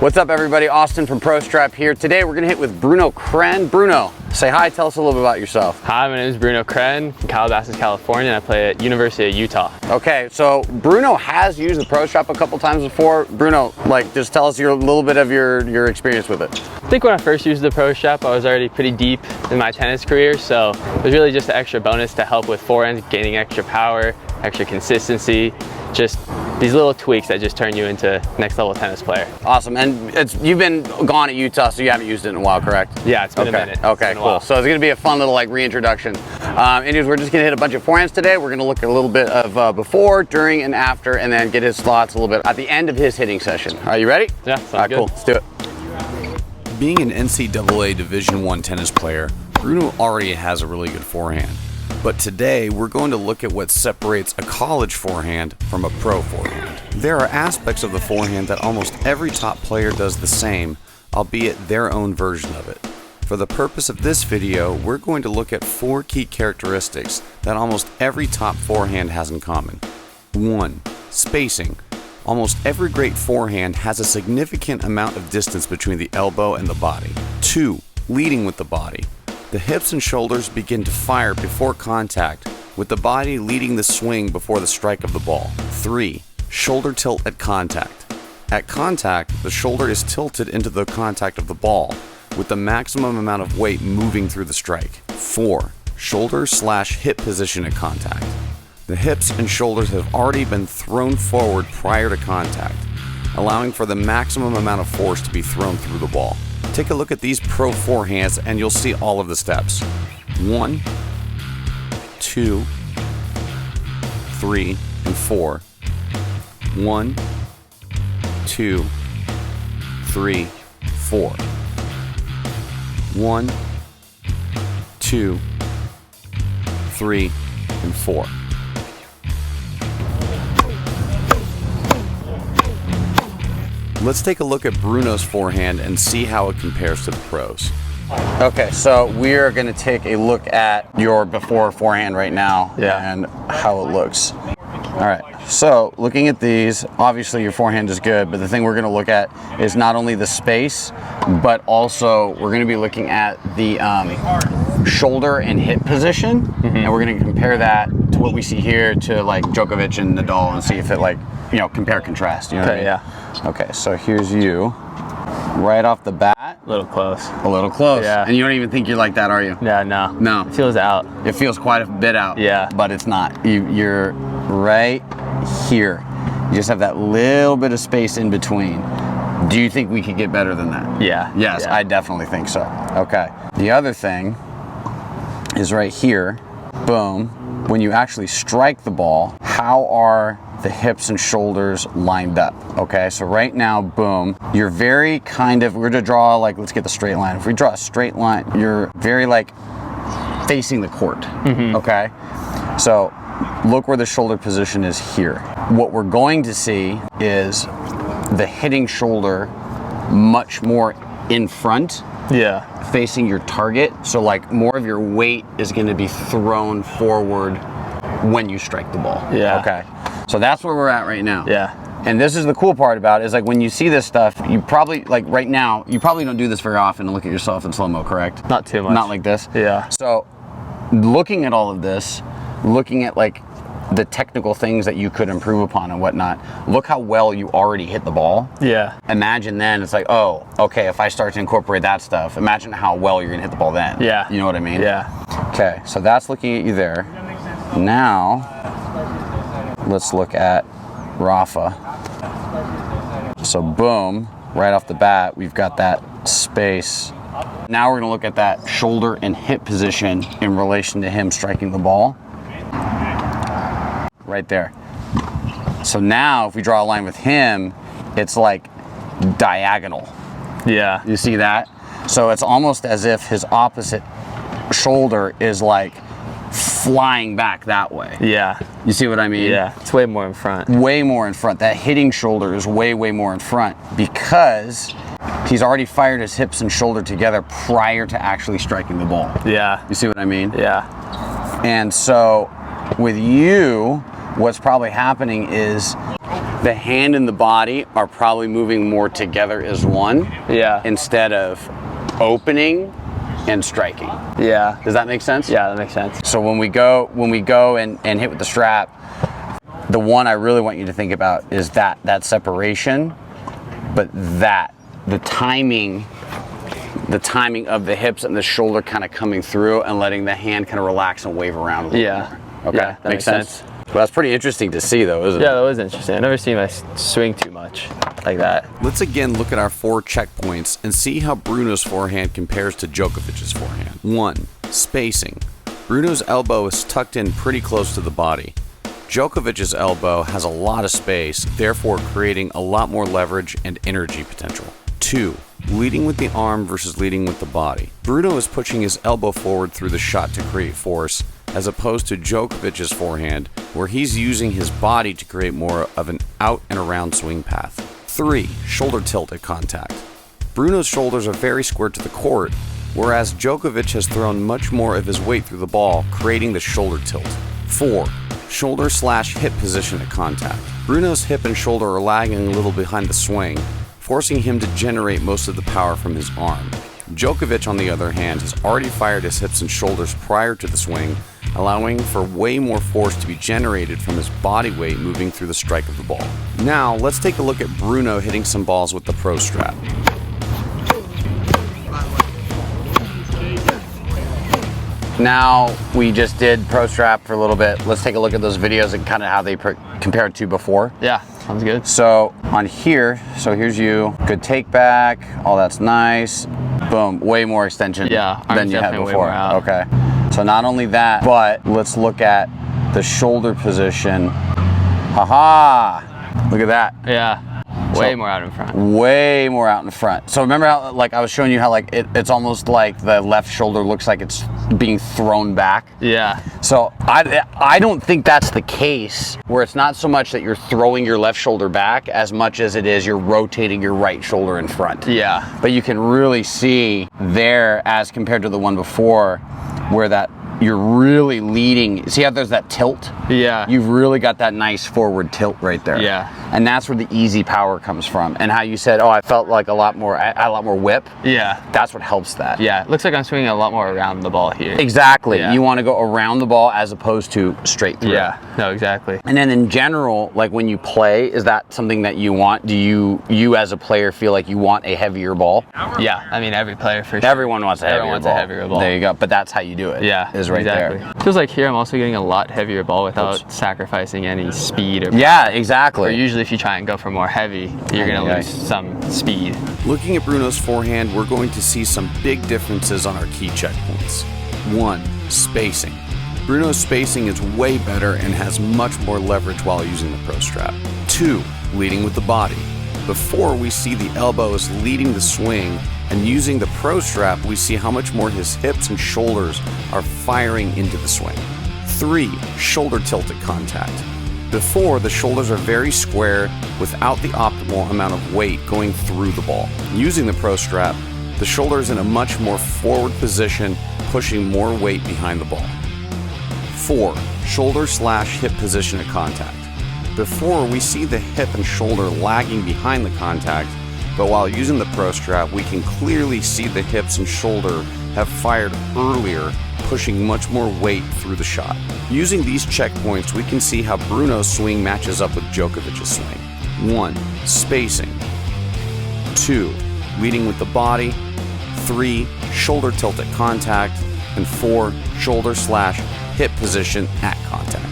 What's up, everybody? Austin from Prostrap here. Today we're gonna hit with Bruno Kren. Bruno, say hi, tell us a little bit about yourself. Hi, my name is Bruno Kren from Calabasas, California, and I play at University of Utah. Okay, so Bruno has used the Prostrap a couple times before. Bruno, just tell us a little bit of your experience with it. I think when I first used the Prostrap, I was already pretty deep in my tennis career, so it was really just an extra bonus to help with forehands, gaining extra power, extra consistency, just these little tweaks that just turn you into next level tennis player. Awesome, and you've been gone at Utah, so you haven't used it in a while, correct? Yeah, it's been a minute. Okay, cool. So it's gonna be a fun little reintroduction. Anyways, we're just gonna hit a bunch of forehands today. We're gonna look at a little bit of before, during, and after, and then get his thoughts a little bit at the end of his hitting session. Are you ready? Yeah, sounds good. Cool, let's do it. Being an NCAA Division I tennis player, Bruno already has a really good forehand. But today, we're going to look at what separates a college forehand from a pro forehand. There are aspects of the forehand that almost every top player does the same, albeit their own version of it. For the purpose of this video, we're going to look at 4 key characteristics that almost every top forehand has in common. 1. Spacing. Almost every great forehand has a significant amount of distance between the elbow and the body. 2. Leading with the body. The hips and shoulders begin to fire before contact, with the body leading the swing before the strike of the ball. 3. Shoulder tilt at contact. At contact, the shoulder is tilted into the contact of the ball, with the maximum amount of weight moving through the strike. 4. Shoulder/hip position at contact. The hips and shoulders have already been thrown forward prior to contact, allowing for the maximum amount of force to be thrown through the ball. Take a look at these pro forehands and you'll see all of the steps. 1, 2, 3, and 4. 1, 2, 3, 4. 1, 2, 3, and 4. Let's take a look at Bruno's forehand and see how it compares to the pros. Okay, so we're gonna take a look at your before forehand right now and how it looks. All right, so looking at these, obviously your forehand is good, but the thing we're gonna look at is not only the space, but also we're gonna be looking at the shoulder and hip position, and we're gonna compare that to what we see here to Djokovic and Nadal and see if it compare contrast, you know what I mean? Yeah. Okay, so here's you, right off the bat. A little close. A little close. Yeah. And you don't even think you're like that, are you? Yeah, no. No. It feels out. It feels quite a bit out. Yeah. But it's not. You're right here. You just have that little bit of space in between. Do you think we could get better than that? Yeah. Yes, yeah. I definitely think so. Okay. The other thing is right here. Boom. When you actually strike the ball, how are the hips and shoulders lined up? Okay, so right now, boom, you're very we're gonna draw let's get the straight line. If we draw a straight line, you're very facing the court, okay? So look where the shoulder position is here. What we're going to see is the hitting shoulder much more in front, facing your target. So more of your weight is gonna be thrown forward when you strike the ball. Yeah. Okay. So that's where we're at right now. Yeah. And this is the cool part about it, is when you see this stuff, you probably, right now, you probably don't do this very often and look at yourself in slow-mo, correct? Not too much. Not like this? Yeah. So looking at all of this, looking at the technical things that you could improve upon and whatnot, look how well you already hit the ball. Yeah. Imagine then, it's oh, okay, if I start to incorporate that stuff, imagine how well you're gonna hit the ball then. Yeah. You know what I mean? Yeah. Okay, so that's looking at you there. Now, let's look at Rafa. So boom, right off the bat, we've got that space. Now we're gonna look at that shoulder and hip position in relation to him striking the ball. Right there. So now if we draw a line with him, it's diagonal. Yeah. You see that? So it's almost as if his opposite shoulder is flying back that way. Yeah. You see what I mean? Yeah. It's way more in front. Way more in front. That hitting shoulder is way more in front because he's already fired his hips and shoulder together prior to actually striking the ball. Yeah. You see what I mean? Yeah. And so with you, what's probably happening is the hand and the body are probably moving more together as one. Yeah. Instead of opening and striking. Yeah. Does that make sense? Yeah, that makes sense. So when we go and hit with the strap, the one I really want you to think about is that separation, but the timing of the hips and the shoulder kind of coming through and letting the hand kind of relax and wave around a little Yeah. more. Okay, Yeah, that makes sense. Well, that's pretty interesting to see though, isn't it? Yeah, that was interesting. I've never seen my swing too much like that. Let's again look at our 4 checkpoints and see how Bruno's forehand compares to Djokovic's forehand. 1. Spacing. Bruno's elbow is tucked in pretty close to the body. Djokovic's elbow has a lot of space, therefore creating a lot more leverage and energy potential. 2. Leading with the arm versus leading with the body. Bruno is pushing his elbow forward through the shot to create force, as opposed to Djokovic's forehand, where he's using his body to create more of an out and around swing path. 3. Shoulder tilt at contact. Bruno's shoulders are very square to the court, whereas Djokovic has thrown much more of his weight through the ball, creating the shoulder tilt. 4. Shoulder/hip position at contact. Bruno's hip and shoulder are lagging a little behind the swing, forcing him to generate most of the power from his arm. Djokovic, on the other hand, has already fired his hips and shoulders prior to the swing, allowing for way more force to be generated from his body weight moving through the strike of the ball. Now, let's take a look at Bruno hitting some balls with the Prostrap. Now, we just did Prostrap for a little bit. Let's take a look at those videos and kind of how they compared to before. Yeah, sounds good. So on here, so here's you, good take back, all that's nice. Boom, way more extension than you had before. Okay, so not only that, but let's look at the shoulder position. Haha, look at that. Yeah. Way more out in front. Way more out in front. So remember how, like, I was showing you how, like, it's almost like the left shoulder looks like it's being thrown back. Yeah. So I don't think that's the case, where it's not so much that you're throwing your left shoulder back as much as it is you're rotating your right shoulder in front. Yeah. But you can really see there, as compared to the one before, where that you're really leading. See how there's that tilt? Yeah. You've really got that nice forward tilt right there. Yeah. And that's where the easy power comes from. And how you said, oh, I felt like a lot more whip. Yeah. That's what helps that. Yeah. It looks like I'm swinging a lot more around the ball here. Exactly. Yeah. You want to go around the ball as opposed to straight through. Yeah. No, exactly. And then in general, like when you play, is that something that you want? Do you as a player feel like you want a heavier ball? Yeah. I mean, every player for sure. Everyone wants a heavier ball. There you go. But that's how you do it. Yeah. Is right exactly. there. Feels like here I'm also getting a lot heavier ball without sacrificing any speed. Yeah, exactly. Or usually if you try and go for more heavy, you're going to lose some speed. Looking at Bruno's forehand, we're going to see some big differences on our key checkpoints. 1. Spacing. Bruno's spacing is way better and has much more leverage while using the Prostrap. 2. Leading with the body. Before, we see the elbow is leading the swing, and using the Prostrap, we see how much more his hips and shoulders are firing into the swing. 3. Shoulder tilt at contact. Before, the shoulders are very square without the optimal amount of weight going through the ball. Using the Prostrap, the shoulder is in a much more forward position, pushing more weight behind the ball. 4. Shoulder/hip position at contact. Before, we see the hip and shoulder lagging behind the contact, but while using the Prostrap, we can clearly see the hips and shoulder have fired earlier, pushing much more weight through the shot. Using these checkpoints, we can see how Bruno's swing matches up with Djokovic's swing. 1. Spacing. 2. Leading with the body. 3. Shoulder tilt at contact. And 4. Shoulder/hip position at contact.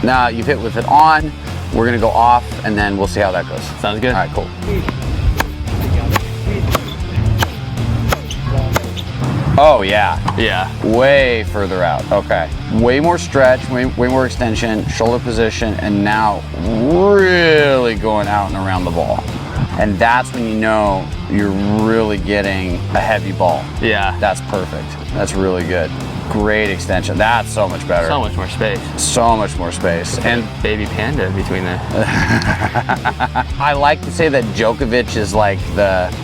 Now you've hit with it on, we're gonna go off and then we'll see how that goes. Sounds good. All right, cool. Oh yeah. Yeah. Way further out, okay. Way more stretch, way more extension, shoulder position, and now really going out and around the ball. And that's when you know you're really getting a heavy ball. Yeah. That's perfect. That's really good. Great extension. That's so much better. So much more space. So much more space. And baby panda between there. I like to say that Djokovic is like the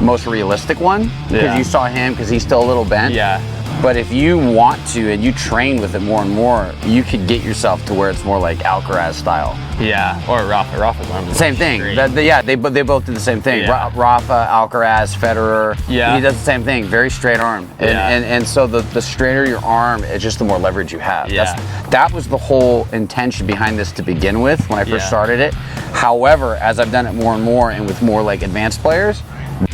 most realistic one, because you saw him because he's still a little bent. Yeah. But if you want to and you train with it more and more, you could get yourself to where it's more like Alcaraz style. Yeah, or Rafa. Rafa's arm. Same thing. They both do the same thing. Yeah. Rafa, Alcaraz, Federer. Yeah. He does the same thing. Very straight arm. And so the straighter your arm, it's just the more leverage you have. Yeah. That was the whole intention behind this to begin with when I first started it. However, as I've done it more and more and with more like advanced players,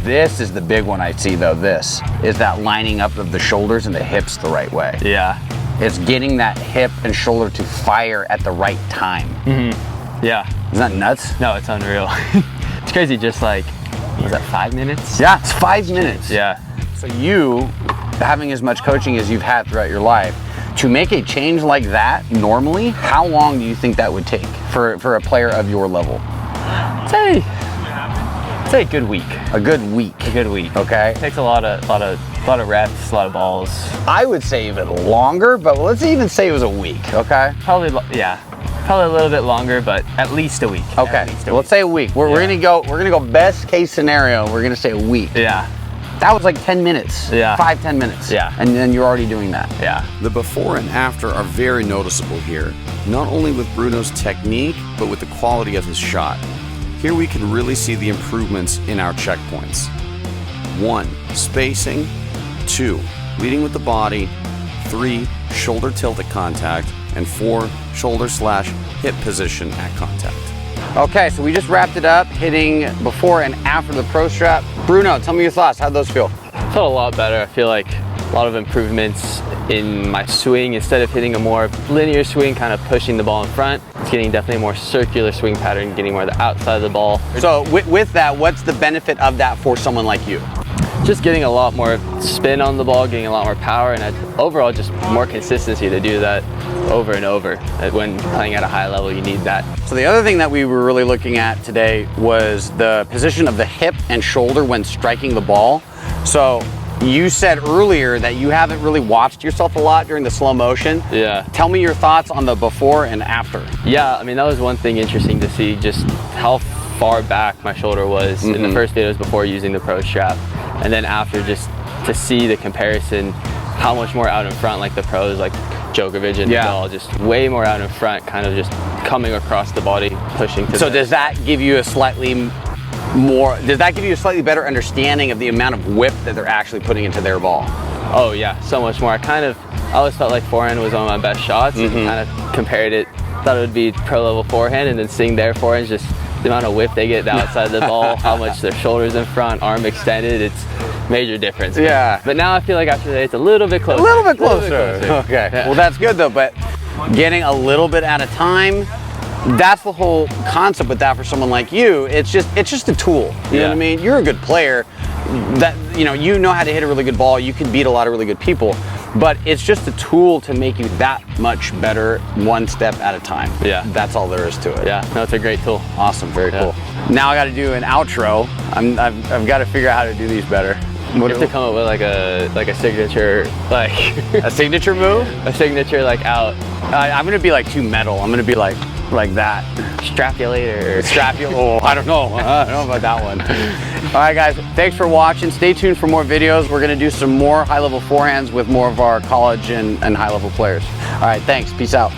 this is the big one I see though. This is that lining up of the shoulders and the hips the right way. Yeah. It's getting that hip and shoulder to fire at the right time. Mm-hmm. Yeah. Isn't that nuts? No, it's unreal. It's crazy, just like, was that 5 minutes? Yeah, it's 5 minutes. Yeah. So you, having as much coaching as you've had throughout your life, to make a change like that normally, how long do you think that would take for a player of your level? Say a good week. A good week. A good week. Okay. It takes a lot of reps, a lot of balls. I would say even longer, but let's even say it was a week. Okay. Probably a little bit longer, but at least a week. Okay. Let's say a week. We're gonna go best case scenario. We're gonna say a week. Yeah. That was like 10 minutes. Yeah. 5-10 minutes. Yeah. And then you're already doing that. Yeah. The before and after are very noticeable here, not only with Bruno's technique, but with the quality of his shot. Here we can really see the improvements in our checkpoints. 1. Spacing. 2. Leading with the body. 3. Shoulder tilt at contact. And 4. Shoulder/hip position at contact. Okay, so we just wrapped it up, hitting before and after the Prostrap. Bruno, tell me your thoughts. How'd those feel? Felt a lot better. I feel like a lot of improvements in my swing. Instead of hitting a more linear swing, kind of pushing the ball in front, it's getting definitely a more circular swing pattern, getting more the outside of the ball. So with that, what's the benefit of that for someone like you? Just getting a lot more spin on the ball, getting a lot more power, and overall just more consistency to do that over and over. When playing at a high level, you need that. So the other thing that we were really looking at today was the position of the hip and shoulder when striking the ball. So you said earlier that you haven't really watched yourself a lot during the slow motion. Yeah. Tell me your thoughts on the before and after. Yeah, I mean, that was one thing interesting to see, just how far back my shoulder was in the first videos before using the Prostrap. And then after, just to see the comparison, how much more out in front, like the pros, like Djokovic and Nadal, just way more out in front, kind of just coming across the body, pushing to So does that give you a slightly better understanding of the amount of whip that they're actually putting into their ball? Oh yeah, so much more. I always felt like forehand was one of my best shots, and kind of compared it, thought it would be pro level forehand, and then seeing their forehands, just the amount of whip they get outside the ball, how much their shoulders in front, arm extended, it's major difference. Yeah. But now I feel like after today it's a little bit closer. A little bit closer. Okay. Yeah. Well, that's good though, but getting a little bit at a time, that's the whole concept with that for someone like you. It's just a tool. You know what I mean? You're a good player. That you know how to hit a really good ball. You can beat a lot of really good people, but it's just a tool to make you that much better, one step at a time. Yeah. That's all there is to it. Yeah. No, it's a great tool. Awesome. Very cool. Now I got to do an outro. I've got to figure out how to do these better. You have to come up with like a signature, like a signature move. a signature like out. I'm gonna be like too metal. I'm gonna be like that. Strapulator. Oh, I don't know. I don't know about that one. All right, guys. Thanks for watching. Stay tuned for more videos. We're gonna do some more high-level forehands with more of our college and high-level players. All right. Thanks. Peace out.